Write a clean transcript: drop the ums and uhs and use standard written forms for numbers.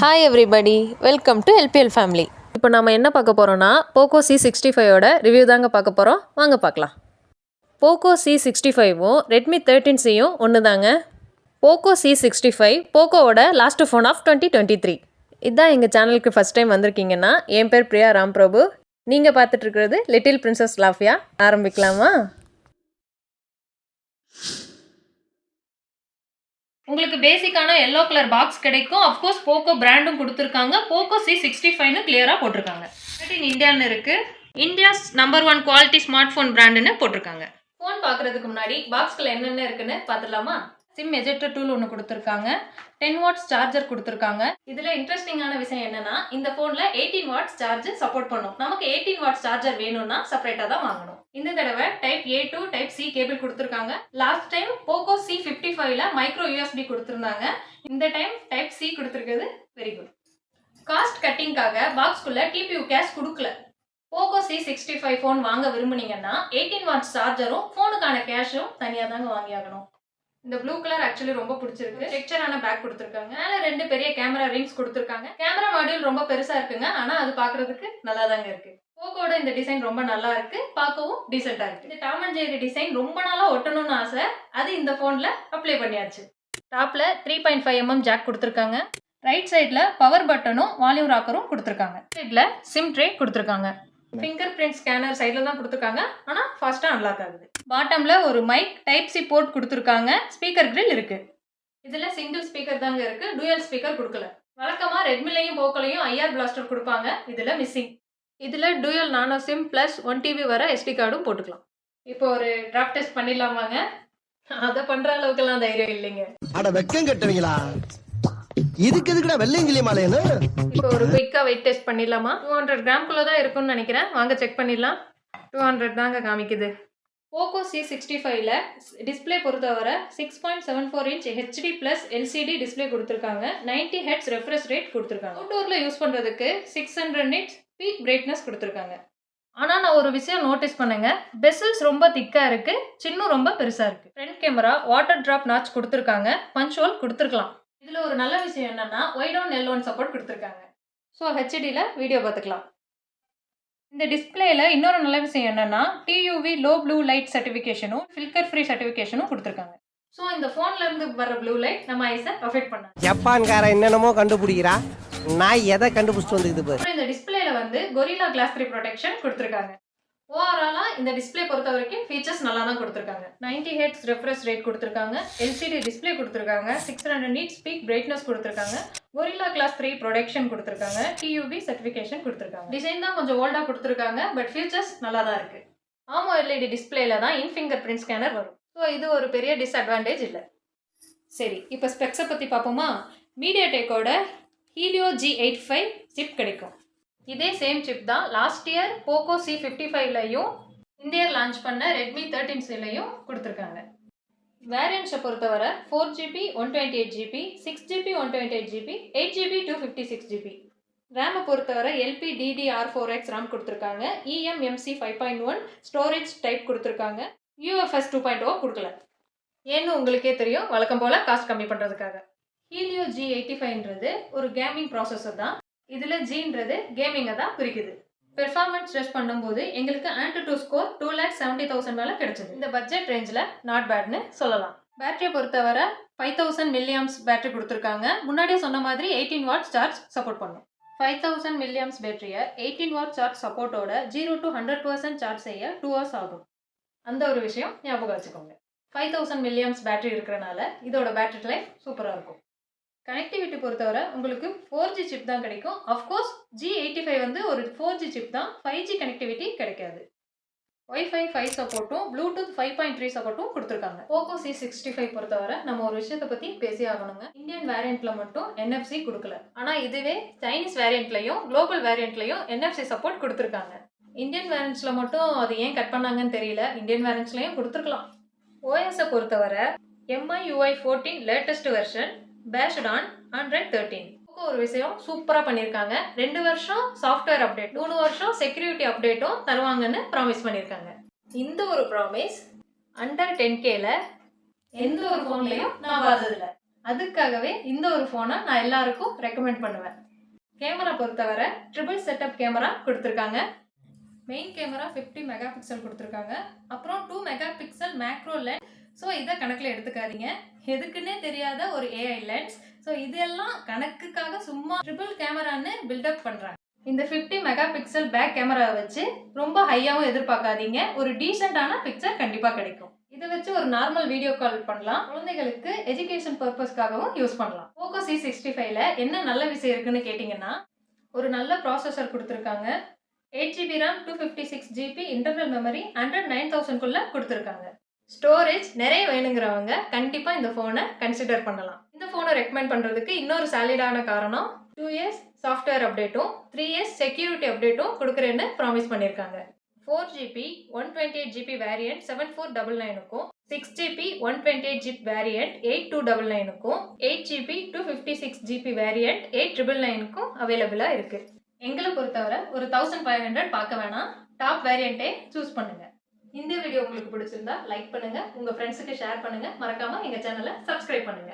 Hi everybody, welcome to LPL family. இப்போ நம்ம என்ன பார்க்க போகிறோன்னா போக்கோ C65ஓட ரிவ்யூ தாங்க பார்க்க போகிறோம். வாங்க பார்க்கலாம். போக்கோ C65வும் ரெட்மி 13Cயும் ஒன்று தாங்க. போக்கோ C65 போக்கோவோட லாஸ்ட் ஃபோன் ஆஃப் 2023. இதுதான் எங்கள் சேனலுக்கு ஃபஸ்ட் டைம் வந்திருக்கீங்கன்னா என் பேர் பிரியா ராம்பிரபு. நீங்கள் பார்த்துட்ருக்கிறது லிட்டில் பிரின்சஸ் லாஃபியா. ஆரம்பிக்கலாமா? உங்களுக்கு பேசிக்கான எல்லோ கலர் பாக்ஸ் கிடைக்கும். அஃப்கோர்ஸ் போக்கோ பிராண்டும் கொடுத்துருக்காங்க. போக்கோ C65ன்னு கிளியராக போட்டிருக்காங்க. இன் இந்தியான்னு இருக்குது. India's number 1 quality smart phone பிராண்டுன்னு போட்டிருக்காங்க. ஃபோன் பார்க்குறதுக்கு முன்னாடி பாக்ஸ்குள்ள என்னென்ன இருக்குன்னு பார்த்துடலாமா? சிம் எஜெக்டர் டூல் ஒன்று கொடுத்துருக்காங்க. 10 வாட்ஸ் சார்ஜர் கொடுத்துருக்காங்க. இதில் இன்ட்ரெஸ்டிங்கான விஷயம் என்னன்னா, இந்த ஃபோனில் 18 வாட்ஸ் சார்ஜ் சப்போர்ட் பண்ணும். நமக்கு 18 வாட்ஸ் சார்ஜர் வேணும்னா செப்பரேட்டாக தான் வாங்கணும். இந்த தடவை type A to type C cable கொடுத்துருக்காங்க. லாஸ்ட் டைம் போக்கோ C55ல மைக்ரோ USB கொடுத்துருந்தாங்க. இந்த டைம் டைப் C கொடுத்துருக்குது. Very good. காஸ்ட் கட்டிங்காக பாக்ஸ்குள்ள TPU கேஷ் கொடுக்கல. போக்கோ C65 ஃபோன் வாங்க விரும்புனீங்கன்னா 18 வாட்ஸ் சார்ஜரும் ஃபோனுக்கான கேஷும் தனியாக தாங்க வாங்கி ஆகணும். இந்த ப்ளூ கலர் ஆக்சுவலி ரொம்ப பிடிச்சிருக்கு. டெக்ஸ்சரான பேக் கொடுத்துருக்காங்க. மேலே 2 பெரிய கேமரா ரிங்ஸ் கொடுத்துருக்காங்க. கேமரா மாடியூல் ரொம்ப பெருசாக இருக்குங்க, ஆனால் அது பார்க்குறதுக்கு நல்லா தாங்க இருக்கு. போக்கோட இந்த டிசைன் ரொம்ப நல்லா இருக்கு, பார்க்கவும் டீசெண்டாக இருக்கு. இந்த டாம் அண்ட் ஜெர்ரி டிசைன் ரொம்ப நாளாக ஒட்டணும்னு ஆசை, அது இந்த ஃபோனில் அப்ளை பண்ணியாச்சு. டாப்ல 3.5mm ஜாக் கொடுத்துருக்காங்க. ரைட் சைடில் பவர் பட்டனும் வால்யூம் ராக்கரும் கொடுத்துருக்காங்க. சைடில் சிம் ட்ரே கொடுத்துருக்காங்க. ஃபிங்கர் பிரிண்ட் ஸ்கேனர் சைடில் தான் கொடுத்துருக்காங்க, ஆனால் ஃபாஸ்ட்டாக அன்லாக் ஆகுது. பாட்டமில் ஒரு மைக் டைப் சி போர்ட் கொடுத்துருக்காங்க. ஸ்பீக்கர் கிரில் இருக்குது. இதில் சிங்கிள் ஸ்பீக்கர் தாங்க இருக்குது, டூயல் ஸ்பீக்கர் கொடுக்கல. வழக்கமாக ரெட்மிலையும் போக்கோலையும் IR பிளாஸ்டர் கொடுப்பாங்க, இதில் மிஸ்ஸிங். இதில் டூயல் நானோ சிம் ப்ளஸ் 1 TB வர SD கார்டும் போட்டுக்கலாம். இப்போ ஒரு டிராப் டெஸ்ட் பண்ணிடலாமாங்க? அதை பண்ணுற அளவுக்குலாம் தைரியம் இல்லைங்க. அட வெக்கம் கட்டுவீங்களா? இதுக்கு எதுக்குடா வெள்ளையங்கிலி மாலையன்னு? இப்போ ஒரு குயிக்காக வெயிட் டெஸ்ட் பண்ணிடலாமா? 200 கிராம்குள்ளே தான் இருக்குன்னு நினைக்கிறேன். வாங்க செக் பண்ணிடலாம். 200 தாங்க காமிக்குது. போக்கோ C65ல டிஸ்பிளே பொறுத்தவரை 6.74 inch HD plus LCD display கொடுத்துருக்காங்க. 90 Hz ரெஃப்ரெஷ் ரேட் கொடுத்துருக்காங்க. அவுட்டோரில் யூஸ் பண்ணுறதுக்கு 600 nits பீக் பிரைட்னஸ் கொடுத்துருக்காங்க. ஆனால் நான் ஒரு விஷயம் நோட்டீஸ் பண்ணுங்க, பெசல்ஸ் ரொம்ப திக்காக இருக்குது, சின்னும் ரொம்ப பெருசாக இருக்குது. Front camera water drop notch கொடுத்துருக்காங்க. பஞ்ச் ஹோல் கொடுத்துருக்கலாம். இதில் ஒரு நல்ல விஷயம் என்னன்னா ஒயிட் ஆன் L1 சப்போர்ட் கொடுத்துருக்காங்க. ஸோ HDயில் வீடியோ பார்த்துக்கலாம். இந்த டிஸ்பிளேல இன்னொரு நல்ல விஷயம் என்னன்னா TUV லோ ப்ளூ லைட் சர்டிஃபிகேஷனும் ஃபில்டர் ஃப்ரீ சர்டிஃபிகேஷனும் கொடுத்துருக்காங்க. ஸோ இந்த ஃபோன்ல இருந்து வர ப்ளூ லைட் நம்ம ஐஸை அஃபெக்ட் பண்ணாது. ஜப்பான்கார என்னென்னமோ கண்டுபிடிக்கிறா, நான் எதை கண்டுபிடிச்சிட்டு வந்துக்குது. இந்த டிஸ்பிளேல வந்து கொரில்லா கிளாஸ் 3 ப்ரொடெக்ஷன் கொடுத்துருக்காங்க. ஓவராலா இந்த டிஸ்பிளே பொறுத்த வரைக்கும் ஃபீச்சர்ஸ் நல்லா தான் கொடுத்துருக்காங்க. 90 Hz ரெஃப்ரெஷ் ரேட் கொடுத்துருக்காங்க. LCD டிஸ்பிளே கொடுத்துருக்காங்க. 600 nits பீக் பிரைட்னஸ் கொடுத்துருக்காங்க. கொரில்லா கிளாஸ் 3 ப்ரொடெக்ஷன் கொடுத்துருக்காங்க. TUV சர்டிஃபிகேஷன் கொடுத்துருக்காங்க. டிசைன் தான் கொஞ்சம் ஓல்டாக கொடுத்துருக்காங்க, பட் ஃபீச்சர்ஸ் நல்லா தான் இருக்கு. AMOLED டிஸ்பிளேல தான் இன் ஃபிங்கர் பிரிண்ட் ஸ்கேனர் வரும். ஸோ இது ஒரு பெரிய டிஸ்அட்வான்டேஜ் இல்லை. சரி, இப்போ ஸ்பெக்ஸை பற்றி பார்ப்போமா? மீடியாடெக்கோட ஹீலியோ G85 சிப் கிடைக்கும். இதே சேம் சிப் தான் லாஸ்ட் இயர் போக்கோ C55லையும் இந்த இயர் லான்ச் பண்ண ரெட்மி 13Cலையும் கொடுத்துருக்காங்க. வேரியன்ட்ஸை பொறுத்தவரை 4GB 128GB 6GB 128GB 8GB 256GB. ரேமை பொறுத்தவரை LPDDR4X ரேம் கொடுத்துருக்காங்க. eMMC 5.1 ஸ்டோரேஜ் டைப் கொடுத்துருக்காங்க. UFS 2.0 கொடுக்கல. ஏன்னு உங்களுக்கே தெரியும், வழக்கம் போல் காஸ்ட் கம்மி பண்ணுறதுக்காக. ஹீலியோ G85ன்றது ஒரு கேமிங் ப்ராசஸர் தான். இதில் ஜின்றது கேமிங்கை தான் குறிக்குது. பெர்ஃபார்மன்ஸ் டெஸ்ட் பண்ணும்போது எங்களுக்கு ANTUTU ஸ்கோர் 2,70,000 மேலே கிடைச்சது. இந்த பட்ஜெட் ரேஞ்சில் நாட் பேட்னு சொல்லலாம். பேட்டரியை பொறுத்தவரை 5000 mAh பேட்டரி கொடுத்துருக்காங்க. முன்னாடியே சொன்ன மாதிரி 18 வாட்ஸ் சார்ஜ் சப்போர்ட் பண்ணும். 5000 mAh பேட்டரியை 18 வாட் சார்ஜ் சப்போர்ட்டோட 0 to 100% சார்ஜ் செய்ய 2 hours ஆகும். அந்த ஒரு விஷயம் ஞாபகம் வச்சுக்கோங்க. 5000 mAh பேட்டரி இருக்கிறனால இதோட பேட்டரி லைஃப் சூப்பராக இருக்கும். கனெக்டிவிட்டி பொறுத்தவரை உங்களுக்கு 4G சிப் தான் கிடைக்கும். அஃப்கோர்ஸ் G85 வந்து ஒரு 4G சிப் தான், 5G கனெக்டிவிட்டி கிடைக்காது. Wi-Fi 5 சப்போர்ட்டும் ப்ளூடூத் 5.3 சப்போர்ட்டும் கொடுத்துருக்காங்க. போக்கோ C65 பொறுத்தவரை நம்ம ஒரு விஷயத்தை பற்றி பேசி ஆகணுங்க. இந்தியன் வேரியண்ட்ல மட்டும் NFC கொடுக்கல, ஆனால் இதுவே சைனீஸ் வேரியண்ட்லையும் குளோபல் வேரியண்ட்லையும் NFC சப்போர்ட் கொடுத்துருக்காங்க. இந்தியன் வேரியண்ட்ஸில் மட்டும் அது ஏன் கட் பண்ணாங்கன்னு தெரியல, இந்தியன் வேரியண்ட்ஸ்லையும் கொடுத்துருக்கலாம். OSஐ பொறுத்தவரை MIUI 14 latest version based on Android 13. ஒரு விஷயம் சூப்பராக பண்ணியிருக்காங்க. 2 வருஷம் சாஃப்ட்வேர் அப்டேட், 3 வருஷம் செக்யூரிட்டி அப்டேட்டும் தருவாங்கன்னு ப்ராமிஸ் பண்ணியிருக்காங்க. இந்த ஒரு ப்ராமிஸ் அண்டர் 10Kல எந்த ஒரு ஃபோன்லையும் நான் பார்த்ததில்லை. அதுக்காகவே இந்த ஒரு ஃபோனை நான் எல்லாருக்கும் ரெக்கமெண்ட் பண்ணுவேன். கேமரா பொறுத்தவரை ட்ரிபிள் செட்டப் கேமரா கொடுத்துருக்காங்க. மெயின் கேமரா 50 மெகா பிக்சல் கொடுத்துருக்காங்க. அப்புறம் 2 mega pixel macro lens. So இதை கணக்கில் எடுத்துக்காதீங்க. எதுக்குன்னே தெரியாத ஒரு ஏஐ லென்ஸ். ஸோ இதெல்லாம் கணக்குக்காக சும்மா ட்ரிபிள் கேமரான்னு பில்டப் பண்ணுறாங்க. இந்த 50 மெகா பிக்சல் பேக் கேமராவை வச்சு ரொம்ப ஹையாகவும் எதிர்பார்க்காதீங்க. ஒரு டீசெண்டான பிக்சர் கண்டிப்பாக கிடைக்கும். இதை வச்சு ஒரு நார்மல் வீடியோ கால் பண்ணலாம். குழந்தைகளுக்கு எஜுகேஷன் பர்பஸ்க்காகவும் யூஸ் பண்ணலாம். போகோ C65ல என்ன நல்ல விஷயம் இருக்குன்னு கேட்டிங்கன்னா, ஒரு நல்ல ப்ராசஸர் கொடுத்துருக்காங்க. 8GB RAM, 256GB internal memory, 9000 கொடுத்துருக்காங்க. ஸ்டோரேஜ் நிறைய வேணுங்கிறவங்க கண்டிப்பாக இந்த ஃபோனை கன்சிடர் பண்ணலாம். இந்த ஃபோனை ரெக்கமெண்ட் பண்ணுறதுக்கு இன்னொரு சாலிடான காரணம் 2 இயர்ஸ் சாஃப்ட்வேர் அப்டேட்டும் 3 இயர்ஸ் செக்யூரிட்டி அப்டேட்டும் கொடுக்குறேன்னு ப்ராமிஸ் பண்ணியிருக்காங்க. 4GB 128GB வேரியன்ட் 7499க்கும் 6GB 128GB வேரியன்ட் 8299க்கும் 8GB 256GB வேரியன்ட் 8999க்கும் அவைலபிளாக இருக்குது. எங்களை பொறுத்தவரை ஒரு 1500 பார்க்க வேணாம், டாப் வேரியண்ட்டே சூஸ் பண்ணுங்க. இந்த வீடியோ உங்களுக்கு பிடிச்சிருந்தா லைக் பண்ணுங்க, உங்க ஃப்ரெண்ட்ஸுக்கு ஷேர் பண்ணுங்க, மறக்காம எங்க சேனலை சப்ஸ்கிரைப் பண்ணுங்க.